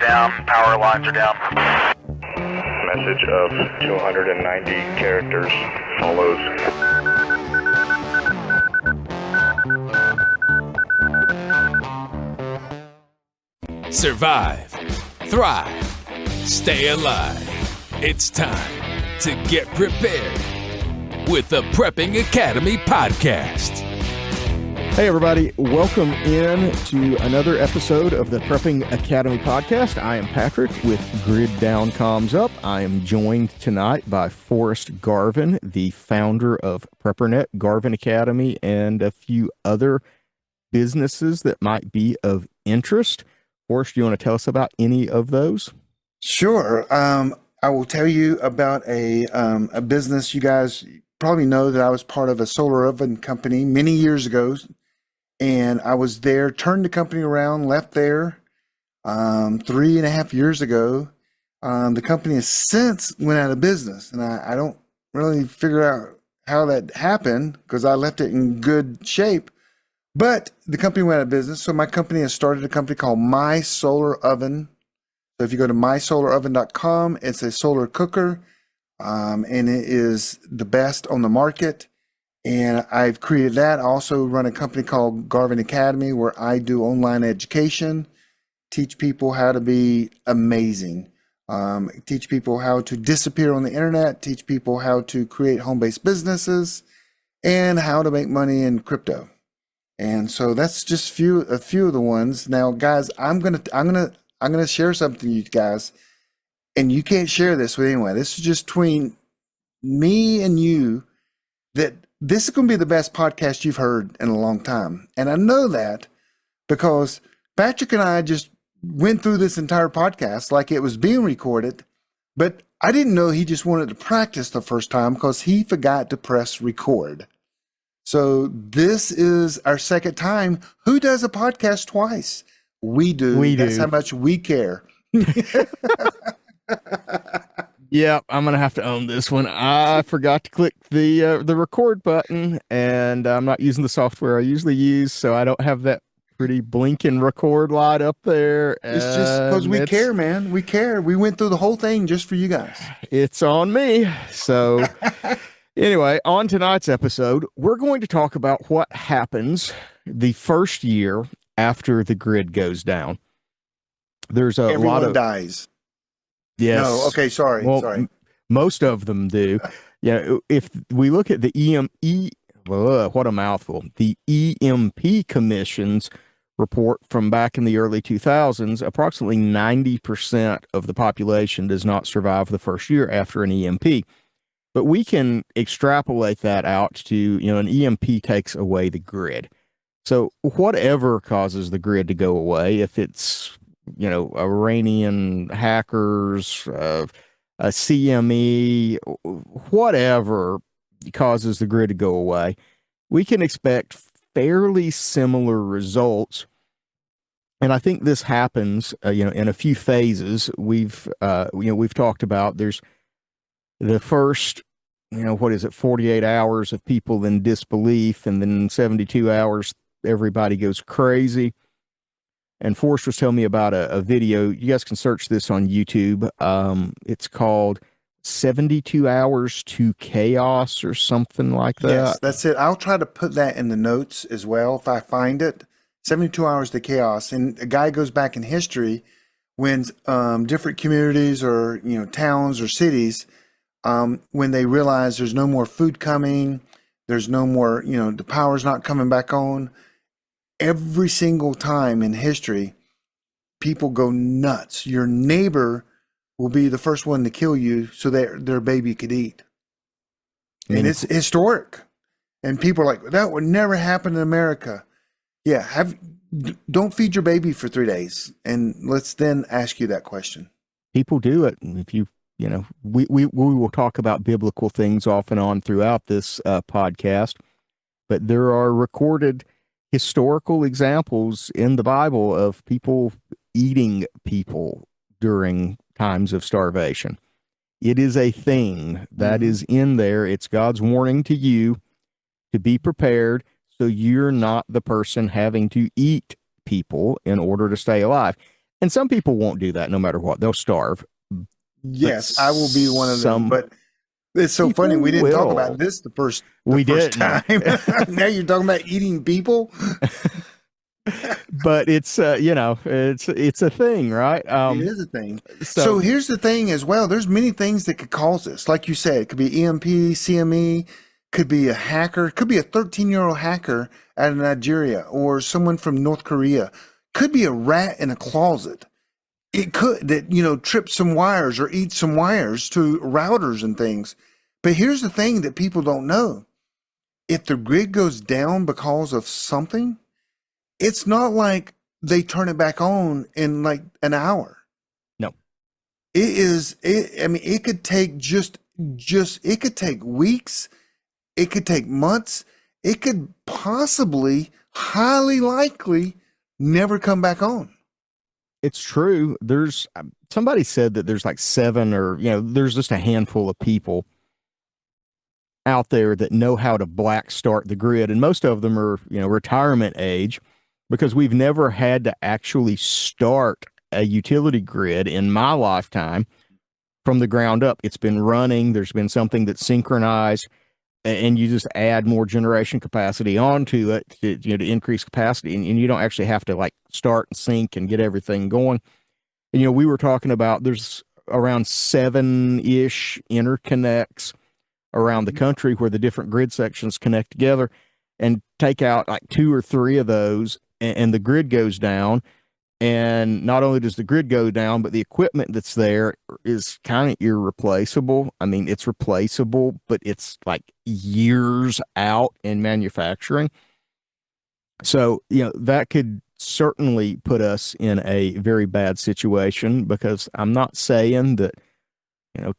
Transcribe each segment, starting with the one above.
down, power lines are down. Message of 290 characters follows. Survive, thrive, stay alive. It's time to get prepared with the Prepping Academy podcast. Hey everybody, welcome in to another episode of the Prepping Academy podcast. I am Patrick with Grid Down Comms Up. I am joined tonight by Forrest Garvin, the founder of PrepperNet, Garvin Academy, and a few other businesses that might be of interest. Forrest, do you want to tell us about any of those? Sure. I will tell you about a business. You guys probably know that I was part of a solar oven company many years ago. And I was there, turned the company around, left there 3.5 years ago. The company has since went out of business, and I don't really figure out how that happened because I left it in good shape. But the company went out of business, so my company has started a company called My Solar Oven. So if you go to mysolaroven.com, it's a solar cooker, and it is the best on the market. And I've created that. I also run a company called Garvin Academy where I do online education, teach people how to be amazing, teach people how to disappear on the internet, teach people how to create home-based businesses, and how to make money in crypto. And so that's just a few of the ones. Now, guys, I'm gonna share something with you guys, and you can't share this with anyone. This is just between me and you. That this is going to be the best podcast you've heard in a long time. And I know that because Patrick and I just went through this entire podcast like it was being recorded, but I didn't know he just wanted to practice the first time because he forgot to press record. So this is our second time. Who does a podcast twice? We do. That's how much we care. Yeah, I'm going to have to own this one. I forgot to click the record button, and I'm not using the software I usually use, so I don't have that pretty blinking record light up there. It's just because we care, man. We care. We went through the whole thing just for you guys. It's on me. So anyway, on tonight's episode, we're going to talk about what happens the first year after the grid goes down. There's Everyone dies. Yes. No, okay, sorry. Most of them do. Yeah, if we look at the what a mouthful. The EMP Commission's report from back in the early 2000s, approximately 90% of the population does not survive the first year after an EMP. But we can extrapolate that out to, an EMP takes away the grid. So whatever causes the grid to go away, if it's Iranian hackers, a CME, whatever causes the grid to go away, we can expect fairly similar results. And I think this happens, in a few phases. We've talked about there's the first, 48 hours of people in disbelief, and then 72 hours, everybody goes crazy. And Forrest was telling me about a video. You guys can search this on YouTube. It's called 72 Hours to Chaos or something like that. Yes, that's it. I'll try to put that in the notes as well if I find it. 72 Hours to Chaos. And a guy goes back in history when different communities or, towns or cities, when they realize there's no more food coming, there's no more, the power's not coming back on. Every single time in history, people go nuts. Your neighbor will be the first one to kill you so that their baby could eat. And it's historic. And people are like, that would never happen in America. Yeah, don't feed your baby for 3 days. And let's then ask you that question. People do it. If we will talk about biblical things off and on throughout this podcast, but there are recorded historical examples in the Bible of people eating people during times of starvation. It is a thing that is in there. It's God's warning to you to be prepared so you're not the person having to eat people in order to stay alive. And some people won't do that no matter what. They'll starve. Yes, I will be one of them. Some But it's so funny. We didn't talk about this the first time. Now you're talking about eating people. But it's it's a thing, right? It is a thing. So here's the thing as well. There's many things that could cause this. Like you said, it could be EMP, CME, could be a hacker, could be a 13-year-old hacker out of Nigeria or someone from North Korea, could be a rat in a closet. It could that trip some wires or eat some wires to routers and things. But here's the thing that people don't know. If the grid goes down because of something, it's not like they turn it back on in like an hour. No. It could take it could take weeks. It could take months. It could possibly, highly likely, never come back on. It's true. There's somebody said that there's like 7 or, there's just a handful of people out there that know how to black start the grid. And most of them are, retirement age, because we've never had to actually start a utility grid in my lifetime from the ground up. It's been running. There's been something that's synchronized, and you just add more generation capacity onto it to increase capacity, and you don't actually have to like start and sync and get everything going. And we were talking about there's around 7-ish interconnects around the country where the different grid sections connect together, and take out like 2 or 3 of those, and the grid goes down. And not only does the grid go down, but the equipment that's there is kind of irreplaceable. I mean, it's replaceable, but it's like years out in manufacturing. So, that could certainly put us in a very bad situation, because I'm not saying that,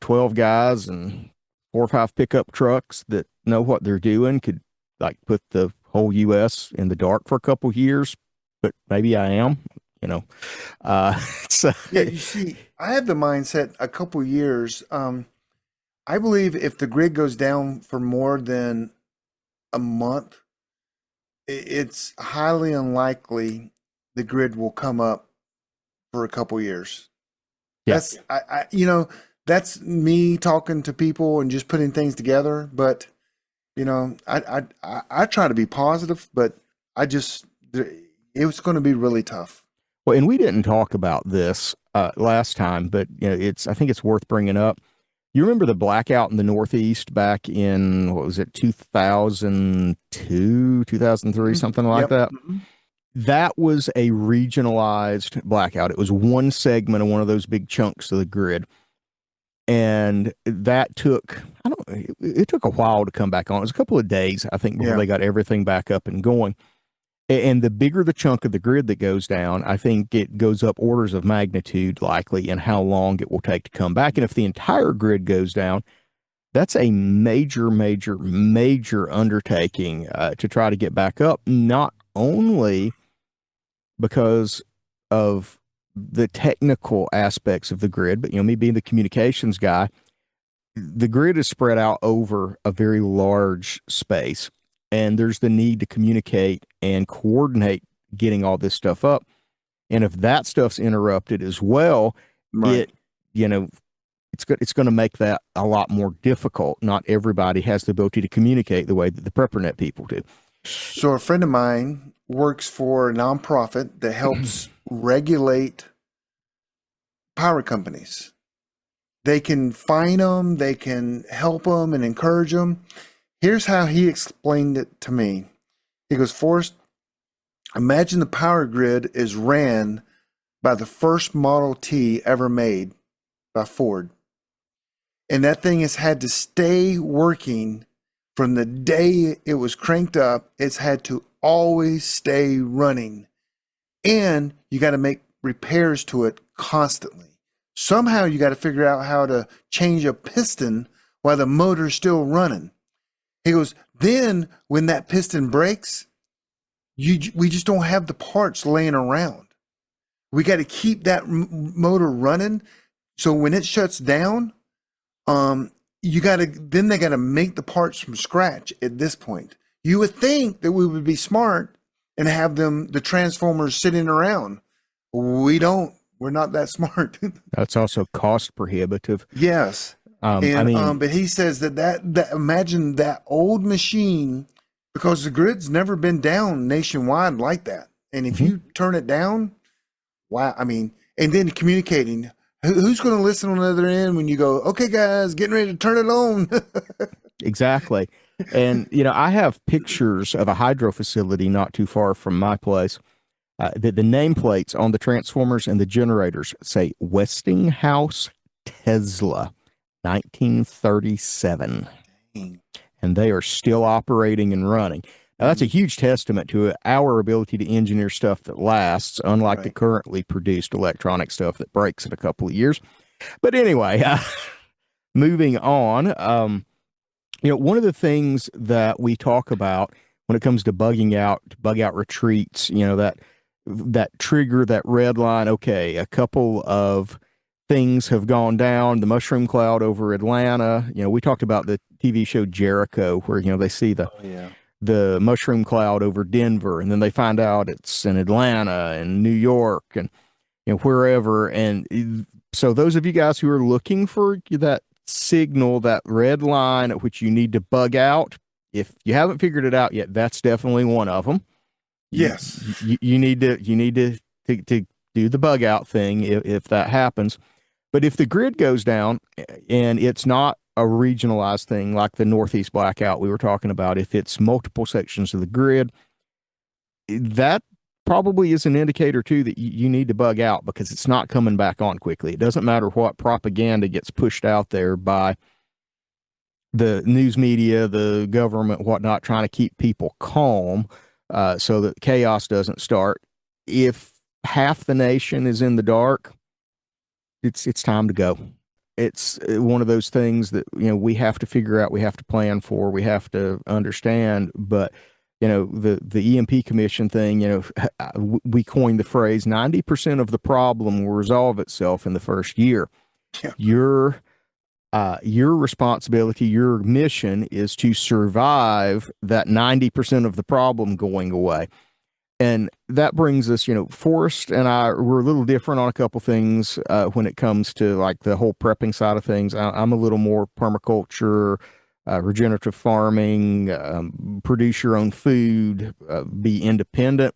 12 guys and 4 or 5 pickup trucks that know what they're doing could like put the whole U.S. in the dark for a couple years, but maybe I am. So yeah, you see, I have the mindset a couple years. I believe if the grid goes down for more than a month, it's highly unlikely the grid will come up for a couple years. Yes. That's me talking to people and just putting things together. But I try to be positive, but it was going to be really tough. Well, and we didn't talk about this last time, but I think it's worth bringing up. You remember the blackout in the Northeast back in, what was it, 2002, 2003, something like that? Mm-hmm. That was a regionalized blackout. It was one segment of one of those big chunks of the grid. And that took, it took a while to come back on. It was a couple of days, I think, before they got everything back up and going. And the bigger the chunk of the grid that goes down, I think it goes up orders of magnitude likely in how long it will take to come back. And if the entire grid goes down, that's a major, major, major undertaking to try to get back up, not only because of the technical aspects of the grid, but, me being the communications guy, the grid is spread out over a very large space. And there's the need to communicate and coordinate getting all this stuff up. And if that stuff's interrupted as well, right. It's going to make that a lot more difficult. Not everybody has the ability to communicate the way that the PrepperNet people do. So a friend of mine works for a nonprofit that helps regulate power companies. They can fine them, they can help them and encourage them. Here's how he explained it to me. He goes, Forrest, imagine the power grid is ran by the first Model T ever made by Ford. And that thing has had to stay working from the day it was cranked up. It's had to always stay running. And you got to make repairs to it constantly. Somehow you got to figure out how to change a piston while the motor's still running. He goes, then when that piston breaks, we just don't have the parts laying around. We got to keep that motor running. So when it shuts down, then they got to make the parts from scratch at this point. You would think that we would be smart and have the transformers sitting around. We don't. We're not that smart. That's also cost prohibitive. Yes. I mean, But he says that imagine that old machine, because the grid's never been down nationwide like that. And if you turn it down, wow. I mean, and then communicating, who's going to listen on the other end when you go, okay, guys, getting ready to turn it on. exactly. And, I have pictures of a hydro facility not too far from my place. The nameplates on the transformers and the generators say Westinghouse Tesla, 1937. Dang. And they are still operating and running. Now, that's a huge testament to our ability to engineer stuff that lasts, unlike the Right. currently produced electronic stuff that breaks in a couple of years. But anyway, moving on, one of the things that we talk about when it comes to bug out retreats, that trigger, that red line, okay, a couple of things have gone down, the mushroom cloud over Atlanta. We talked about the TV show Jericho, where, they see the mushroom cloud over Denver, and then they find out it's in Atlanta and New York and wherever. And so those of you guys who are looking for that signal, that red line at which you need to bug out, if you haven't figured it out yet, that's definitely one of them. Yes. You need to do the bug out thing if that happens. But if the grid goes down and it's not a regionalized thing like the Northeast blackout we were talking about, if it's multiple sections of the grid, that probably is an indicator too that you need to bug out, because it's not coming back on quickly. It doesn't matter what propaganda gets pushed out there by the news media, the government, whatnot, trying to keep people calm so that chaos doesn't start. If half the nation is in the dark, it's time to go. It's one of those things that we have to figure out, we have to plan for, we have to understand. But the EMP Commission thing, we coined the phrase 90% of the problem will resolve itself in the first year. Yeah. Your responsibility, your mission is to survive that 90% of the problem going away. And that brings us, Forrest and I, we're a little different on a couple things when it comes to like the whole prepping side of things. I'm a little more permaculture, regenerative farming, produce your own food, be independent.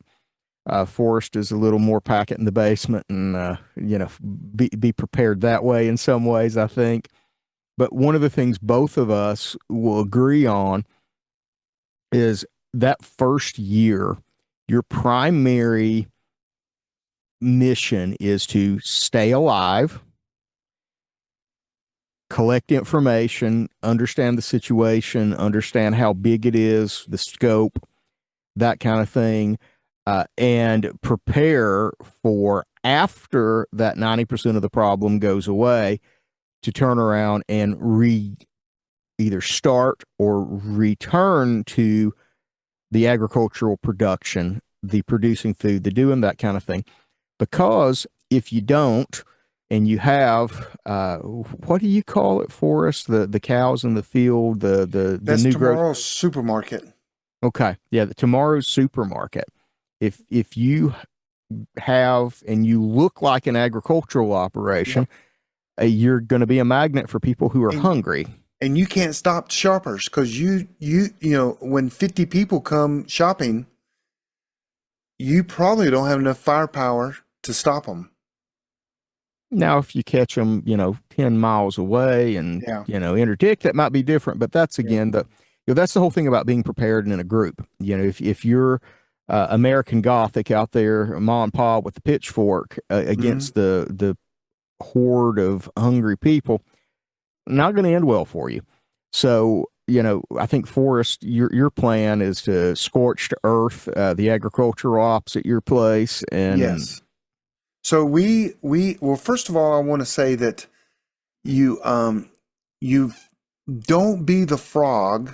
Forrest is a little more pack it in the basement and, be prepared that way in some ways, I think. But one of the things both of us will agree on is that first year, your primary mission is to stay alive, collect information, understand the situation, understand how big it is, the scope, that kind of thing, and prepare for, after that 90% of the problem goes away, to turn around and either start or return to the agricultural production, the producing food, the doing that kind of thing. Because if you don't, and you have, what do you call it for us? The cows in the field, That's new tomorrow's supermarket. Okay. Yeah. The tomorrow's supermarket. If you have, and you look like an agricultural operation, you're going to be a magnet for people who are hungry. And you can't stop shoppers, because when 50 people come shopping, you probably don't have enough firepower to stop them. Now, if you catch them, 10 miles away and, interdict, that might be different. But that's, again, that's the whole thing about being prepared and in a group. If you're American Gothic out there, Ma and Pa with the pitchfork against the horde of hungry people, not going to end well for you. So, I think, Forrest, your plan is to scorched earth the agricultural ops at your place. And yes. So well, first of all, I want to say that you don't be the frog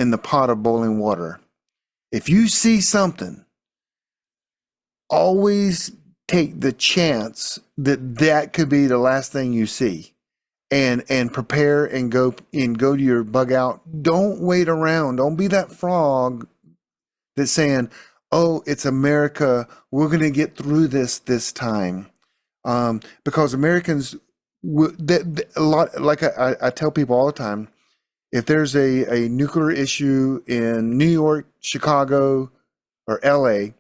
in the pot of boiling water. If you see something, always take the chance that could be the last thing you see, and prepare and go to your bug out. Don't wait around. Don't be that frog that's saying, "Oh, it's America. We're going to get through this time." because Americans a lot, like I tell people all the time, if there's a nuclear issue in New York, Chicago, or LA,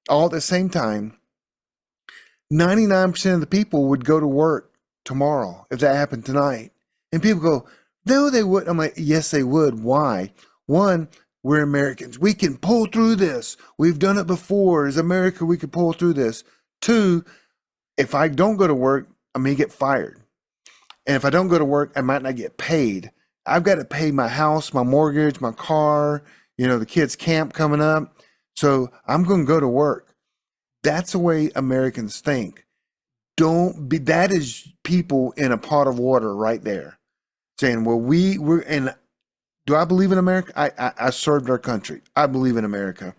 all at the same time, 99% of the people would go to work tomorrow if that happened tonight. And people go, no, they wouldn't. I'm like, yes, they would. Why? One, we're Americans. We can pull through this. We've done it before. As America, we can pull through this. Two, if I don't go to work, I may get fired. And if I don't go to work, I might not get paid. I've got to pay my house, my mortgage, my car, the kids' camp coming up. So I'm going to go to work. That's the way Americans think. That is people in a pot of water right there saying, well, we're, and do I believe in America? I served our country. I believe in America.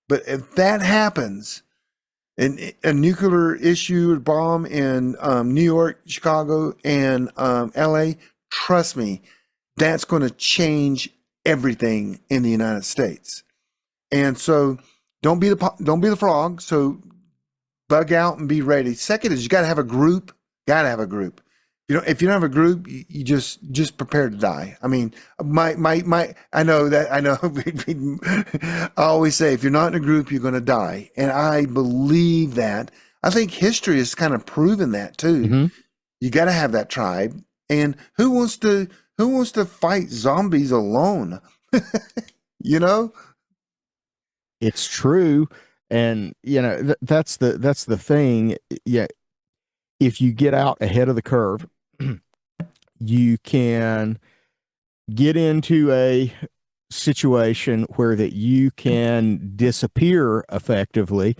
But if that happens, a nuclear issue or bomb in New York, Chicago, and LA, trust me, that's going to change everything in the United States. And so don't be the frog. So bug out and be ready. Second is you got to have a group. If you don't have a group, you just prepare to die. I mean, I know. I always say, if you're not in a group, you're going to die. And I believe that. I think history has kind of proven that too. Mm-hmm. You got to have that tribe. And who wants to fight zombies alone? It's true. And, that's the thing. Yeah. If you get out ahead of the curve, you can get into a situation where that you can disappear effectively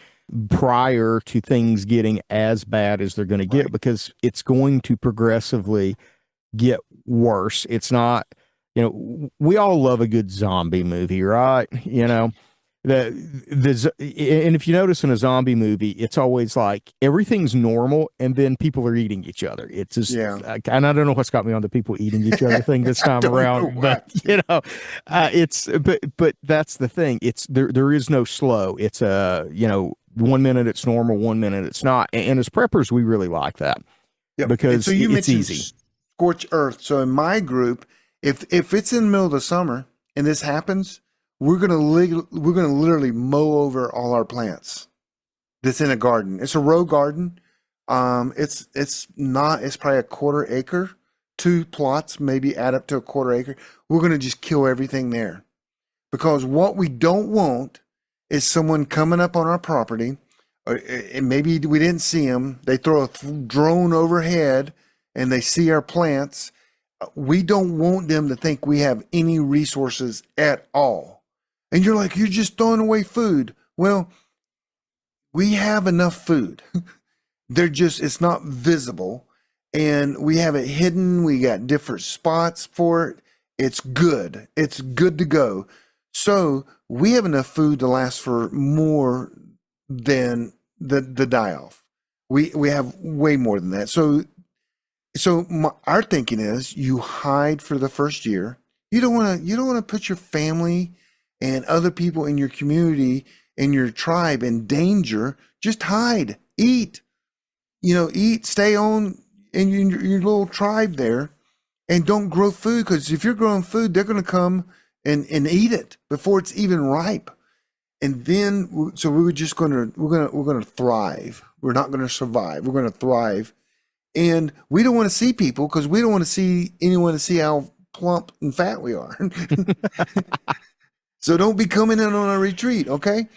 prior to things getting as bad as they're going to get, Right. because it's going to progressively get worse. It's not, we all love a good zombie movie, right? And if you notice in a zombie movie, it's always like everything's normal and then people are eating each other. It's just, and I don't know what's got me on the people eating each other thing this time around, but but that's the thing. It's there is no slow. It's 1 minute it's normal, 1 minute it's not. And as preppers, we really like that because so you it's easy. Scorch earth. So in my group, if it's in the middle of the summer and this happens, we're gonna literally mow over all our plants that's in a garden. It's a row garden. It's probably a quarter acre. 2 plots maybe add up to a quarter acre. We're gonna just kill everything there, because what we don't want is someone coming up on our property, and maybe we didn't see them. They throw a drone overhead and they see our plants. We don't want them to think we have any resources at all. And you're like, you're just throwing away food. Well, we have enough food. It's not visible. And we have it hidden. We got different spots for it. It's good. It's good to go. So we have enough food to last for more than the die-off. We have way more than that. So our thinking is you hide for the first year. You don't want to put your family and other people in your community and your tribe in danger. Just hide, eat, stay on in your little tribe there, and don't grow food, because if you're growing food, they're going to come and eat it before it's even ripe. And then, so we're going to thrive. We're not going to survive. We're going to thrive. And we don't want to see people, because we don't want to see anyone to see how plump and fat we are. So don't be coming in on a retreat, okay?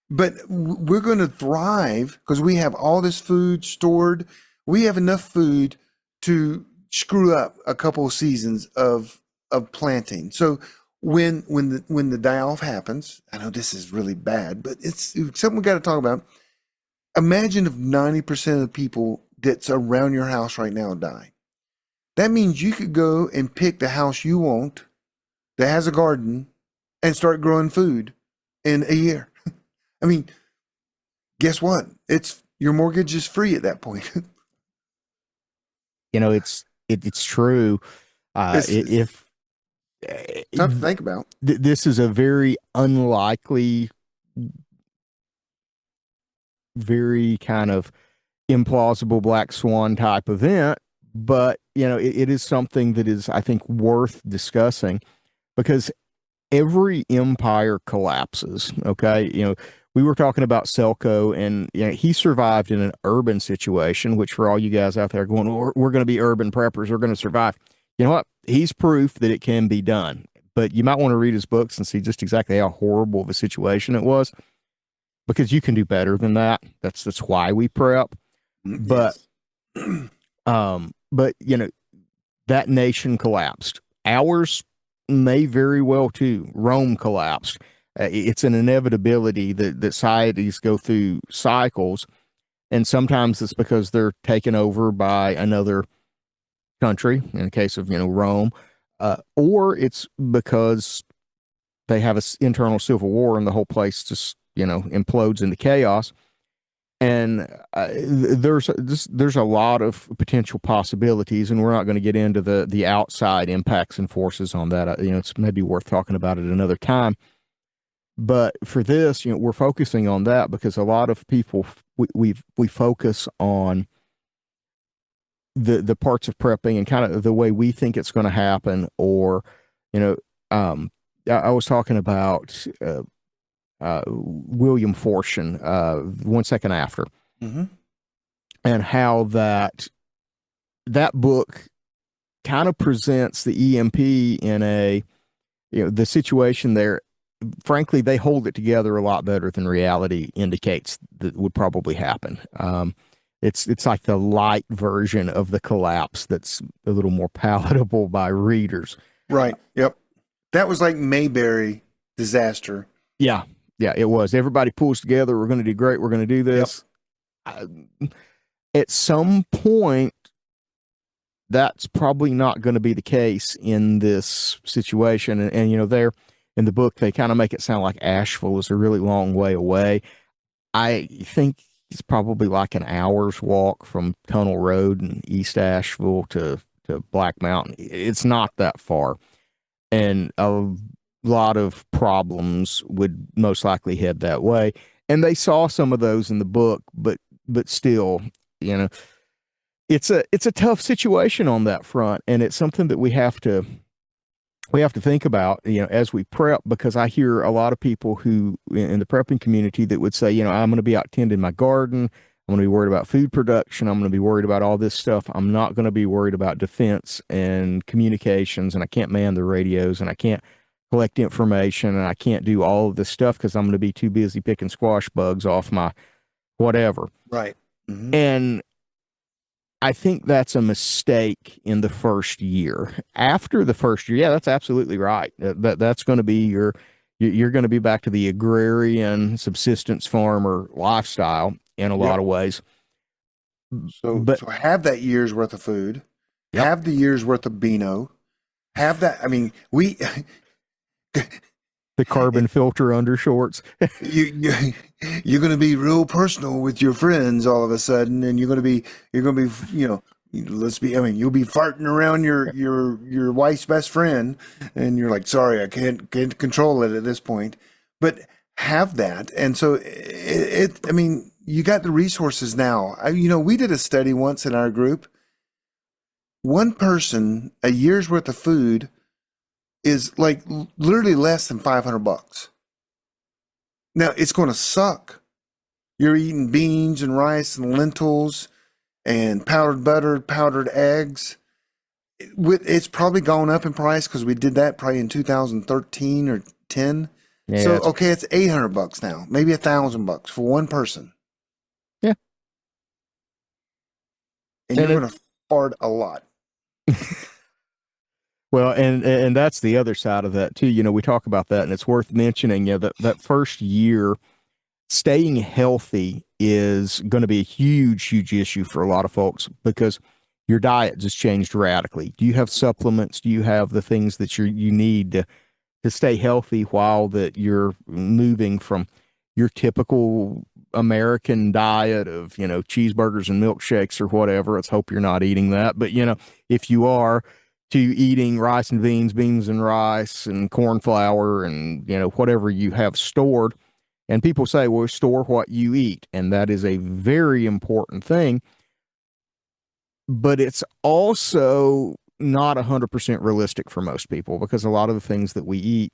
But we're going to thrive because we have all this food stored. We have enough food to screw up a couple of seasons of planting. So when the die-off happens, I know this is really bad, but it's something we got to talk about. Imagine if 90% of the people that's around your house right now die. That means you could go and pick the house you want that has a garden and start growing food in a year. I mean, guess what? Your mortgage is free at that point. It's true. If tough to think about. This is a very unlikely, very kind of implausible black swan type event, but it is something that is, I think, worth discussing, because every empire collapses. Okay, we were talking about Selco, and he survived in an urban situation, which, for all you guys out there going, we're going to be urban preppers, we're going to survive. You know what? He's proof that it can be done. But you might want to read his books and see just exactly how horrible of a situation it was, because you can do better than that. That's why we prep. But Yes. but that nation collapsed. Ours may very well too. Rome collapsed. It's an inevitability that societies go through cycles, and sometimes it's because they're taken over by another country, in the case of Rome, or it's because they have an internal civil war and the whole place just implodes into chaos. And there's a lot of potential possibilities, and we're not going to get into the outside impacts and forces on that. It's maybe worth talking about it another time. But for this, we're focusing on that because a lot of people, we focus on the parts of prepping and kind of the way we think it's going to happen. Or I was talking about William Fortune 1 second after, Mm-hmm. and how that book kind of presents the EMP in a the situation there. Frankly, they hold it together a lot better than reality indicates that would probably happen. It's like the light version of the collapse that's a little more palatable by readers. Right. Yep. That was like Mayberry disaster. Yeah, it was. Everybody pulls together. We're going to do great. We're going to do this. At some point, that's probably not going to be the case in this situation. And there in the book, they kind of make it sound like Asheville is a really long way away. I think it's probably like an hour's walk from Tunnel Road in East Asheville to Black Mountain. It's not that far. And a lot of problems would most likely head that way. And they saw some of those in the book, but still, it's a tough situation on that front. And it's something that we have to think about, as we prep, because I hear a lot of people who in the prepping community that would say, I'm going to be out tending my garden. I'm going to be worried about food production. I'm going to be worried about all this stuff. I'm not going to be worried about defense and communications, and I can't man the radios, and I can't collect information, and I can't do all of this stuff because I'm going to be too busy picking squash bugs off my whatever. Right. Mm-hmm. And I think that's a mistake in the first year. After the first year, yeah, that's absolutely right. That's going to be you're going to be back to the agrarian subsistence farmer lifestyle in a lot of ways. So have that year's worth of food, have the year's worth of Beano, have that. I mean, the carbon filter undershorts. You're going to be real personal with your friends all of a sudden, and you're going to be, you'll be farting around your wife's best friend, and you're like, sorry, I can't control it at this point, but have that. And so you got the resources now. We did a study once in our group. One person, a year's worth of food is like literally less than $500. Now it's going to suck. You're eating beans and rice and lentils and powdered butter, powdered eggs. It's probably gone up in price because we did that probably in 2013 or 10. Yeah, so okay, it's $800 now, maybe $1,000 for one person. Yeah, and you're going to fart a lot. Well, and that's the other side of that too. We talk about that, and it's worth mentioning. That first year, staying healthy is going to be a huge issue for a lot of folks because your diet just changed radically. Do you have supplements? Do you have the things that you need to stay healthy while that you're moving from your typical American diet of cheeseburgers and milkshakes or whatever? Let's hope you're not eating that, but if you are, to eating rice and beans and rice and corn flour and whatever you have stored. And people say, well, store what you eat. And that is a very important thing. But it's also not 100% realistic for most people, because a lot of the things that we eat,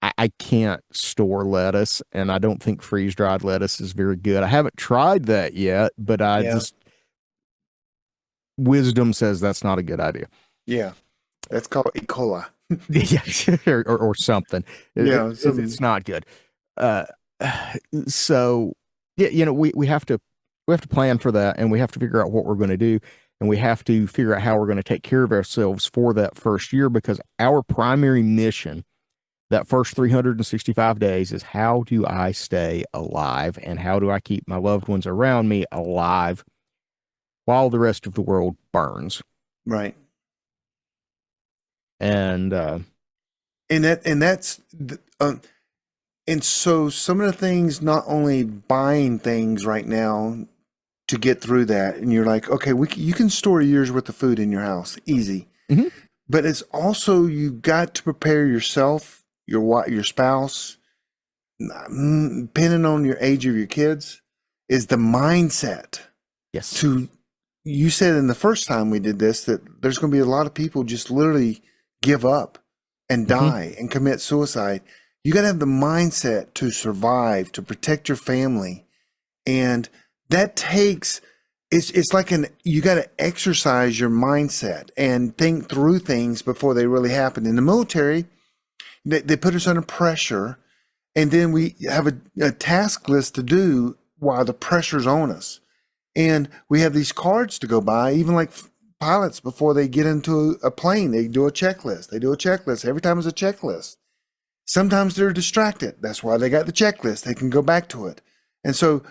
I can't store lettuce, and I don't think freeze-dried lettuce is very good. I haven't tried that yet, but wisdom says that's not a good idea. Yeah. That's called E. coli. Yeah, or something. Yeah, It's not good. So yeah, we have to plan for that, and we have to figure out what we're going to do, and we have to figure out how we're going to take care of ourselves for that first year, because our primary mission that first 365 days is, how do I stay alive, and how do I keep my loved ones around me alive while the rest of the world burns? right. And so some of the things, not only buying things right now to get through that, and you're like, okay, you can store a year's worth of food in your house, easy. Mhm. But it's also, you got to prepare yourself, your spouse, depending on your age of your kids, is the mindset. yes, You said in the first time we did this that there's going to be a lot of people just literally give up and die and commit suicide. You got to have the mindset to survive, to protect your family. And that takes, it's like you got to exercise your mindset and think through things before they really happen. In the military, they put us under pressure, and then we have a task list to do while the pressure's on us. And we have these cards to go by, even like pilots, before they get into a plane, they do a checklist. They do a checklist. Every time is a checklist. Sometimes they're distracted. That's why they got the checklist. They can go back to it. And so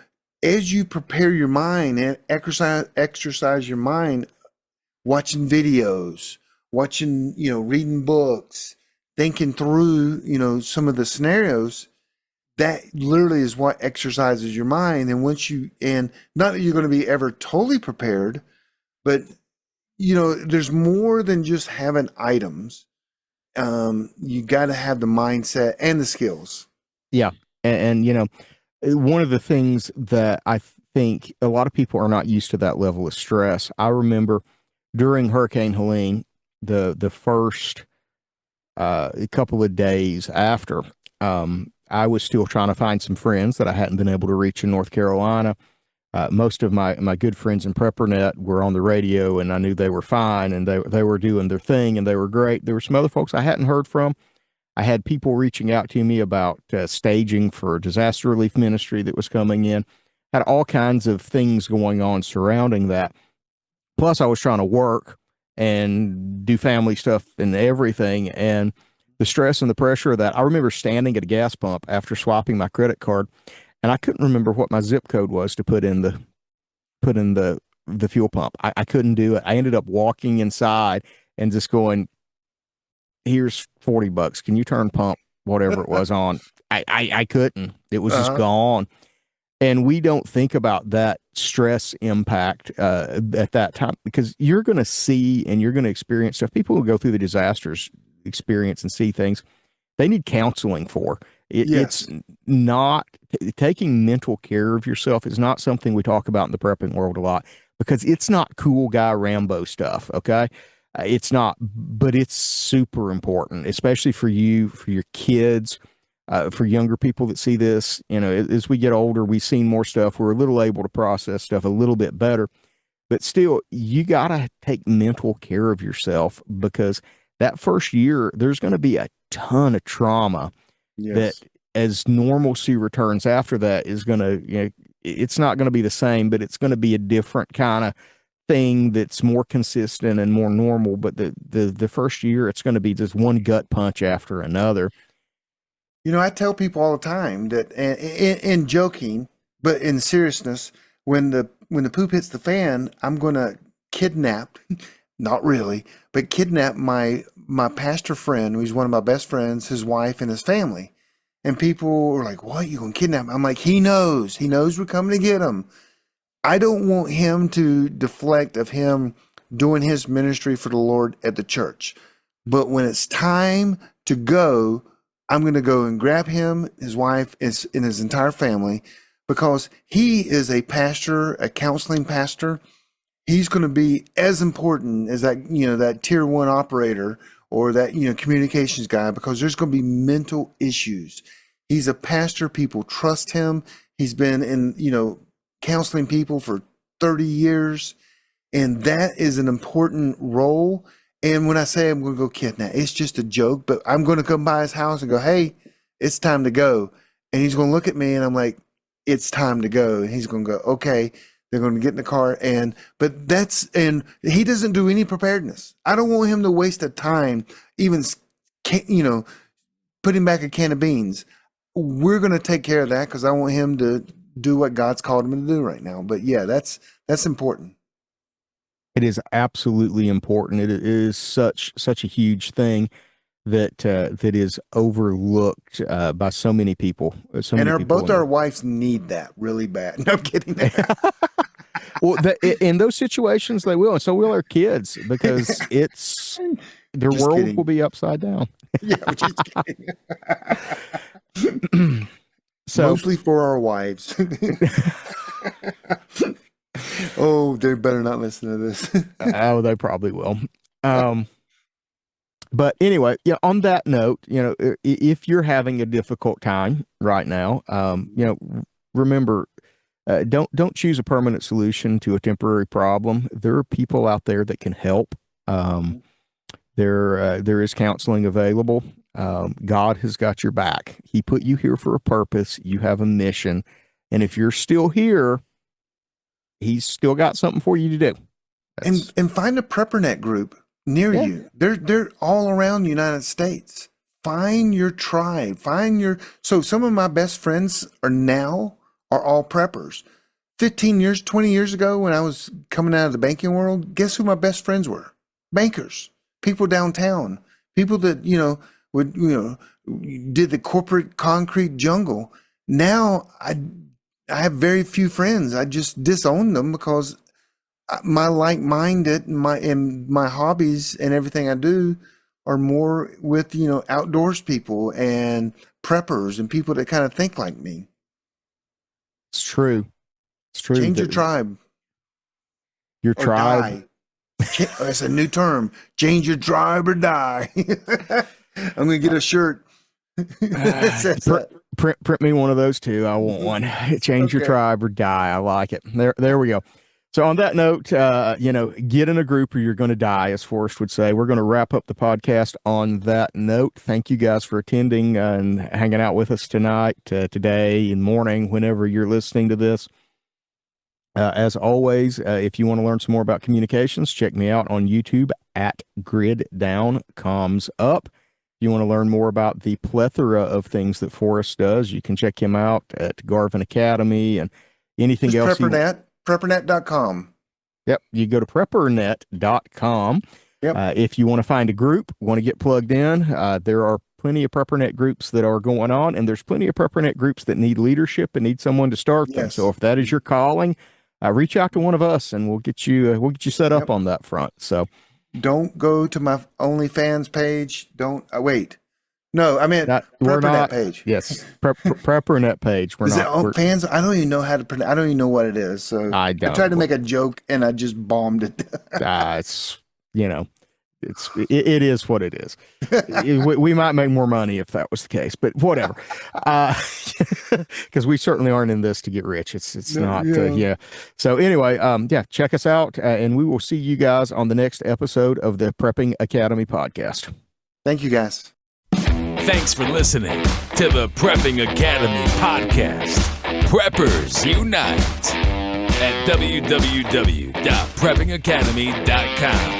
as you prepare your mind and exercise your mind, watching videos, reading books, thinking through, some of the scenarios, that literally is what exercises your mind. And and not that you're going to be ever totally prepared, but there's more than just having items. You got to have the mindset and the skills. yeah, and one of the things that I think a lot of people are not used to, that level of stress. I remember during Hurricane Helene, the first couple of days after, I was still trying to find some friends that I hadn't been able to reach in North Carolina. Most of my good friends in PrepperNet were on the radio, and I knew they were fine, and they were doing their thing, and they were great. There were some other folks I hadn't heard from. I had people reaching out to me about staging for a disaster relief ministry that was coming in. Had all kinds of things going on surrounding that. Plus, I was trying to work and do family stuff and everything, and the stress and the pressure of that. I remember standing at a gas pump after swapping my credit card, and I couldn't remember what my zip code was to put in the fuel pump. I couldn't do it. I ended up walking inside and just going, here's $40. Can you turn pump whatever it was on? I couldn't. It was just gone. And we don't think about that stress impact at that time, because you're going to see and you're going to experience stuff. People who go through the disasters experience and see things they need counseling for. It's not taking mental care of yourself is not something we talk about in the prepping world a lot, because it's not cool guy Rambo stuff. Okay. It's not, but it's super important, especially for you, for your kids, for younger people that see this. As we get older, we've seen more stuff. We're a little able to process stuff a little bit better, but still, you got to take mental care of yourself, because that first year, there's going to be a ton of trauma that, as normalcy returns after that, is going to, it's not going to be the same, but it's going to be a different kind of thing that's more consistent and more normal. But the first year, it's going to be just one gut punch after another. I tell people all the time that, in joking, but in seriousness, when the poop hits the fan, I'm going to kidnap, not really, but kidnap my pastor friend, who's one of my best friends, his wife, and his family. And people are like, what, you going to kidnap him? I'm like, he knows we're coming to get him. I don't want him to deflect of him doing his ministry for the Lord at the church. But when it's time to go, I'm going to go and grab him, his wife, and his entire family, because he is a pastor, a counseling pastor. He's going to be as important as that, that tier 1 operator or that, communications guy, because there's going to be mental issues. He's a pastor. People trust him. He's been in, counseling people for 30 years. And that is an important role. And when I say I'm going to go kidnap, it's just a joke, but I'm going to come by his house and go, hey, it's time to go. And he's going to look at me and I'm like, it's time to go. And he's going to go, okay. They're going to get in the car. And he doesn't do any preparedness. I don't want him to waste the time, even, putting back a can of beans. We're going to take care of that because I want him to do what God's called him to do right now. But yeah, that's important. It is absolutely important. It is such a huge thing that is overlooked by so many people. Both our wives need that really bad. No, I'm kidding. Well, in those situations, they will, and so will our kids, because their Just world kidding. will be upside down. Yeah, I'm just kidding. So Mostly for our wives. Oh, they better not listen to this. oh, they probably will. But anyway, on that note, if you're having a difficult time right now, remember, don't choose a permanent solution to a temporary problem. There are people out there that can help. There is counseling available. God has got your back. He put you here for a purpose. You have a mission. And if you're still here, he's still got something for you to do. And find a PrepperNet group near you. They're all around the United States. Find your tribe. So some of my best friends are all preppers. 15 years, 20 years ago, when I was coming out of the banking world, guess who my best friends were? Bankers, people downtown, people that, did the corporate concrete jungle. Now I have very few friends. I just disown them because my like-minded and my hobbies and everything I do are more with, outdoors people and preppers and people that kind of think like me. It's true. It's true. Change your tribe. Your Or tribe. die. It's a new term. Change your tribe or die. I'm going to get a shirt. Print me one of those too. I want one. Change your tribe or die. I like it. There we go. So on that note, get in a group or you're going to die, as Forrest would say. We're going to wrap up the podcast on that note. Thank you guys for attending and hanging out with us tonight, today, in the morning, whenever you're listening to this. As always, if you want to learn some more about communications, check me out on YouTube at Grid Down Comms Up. If you want to learn more about the plethora of things that Forrest does, you can check him out at Garvin Academy and anything else. PrepperNet, PrepperNet.com. Yep, you go to PrepperNet.com. Yep. If you want to find a group, want to get plugged in, there are plenty of PrepperNet groups that are going on, and there's plenty of PrepperNet groups that need leadership and need someone to start them. Yes. So if that is your calling, reach out to one of us, and we'll get you set up on that front. So don't go to my OnlyFans page. Don't wait. No, I meant PrepperNet page. Yes, PrepperNet page. Is it fans? I don't even know how to pronounce. I don't even know what it is. So I tried to make a joke and I just bombed it. It is what it is. we might make more money if that was the case, but whatever. Because we certainly aren't in this to get rich. It's not. So anyway, check us out, and we will see you guys on the next episode of the Prepping Academy podcast. Thank you, guys. Thanks for listening to the Prepping Academy podcast. Preppers Unite at www.preppingacademy.com.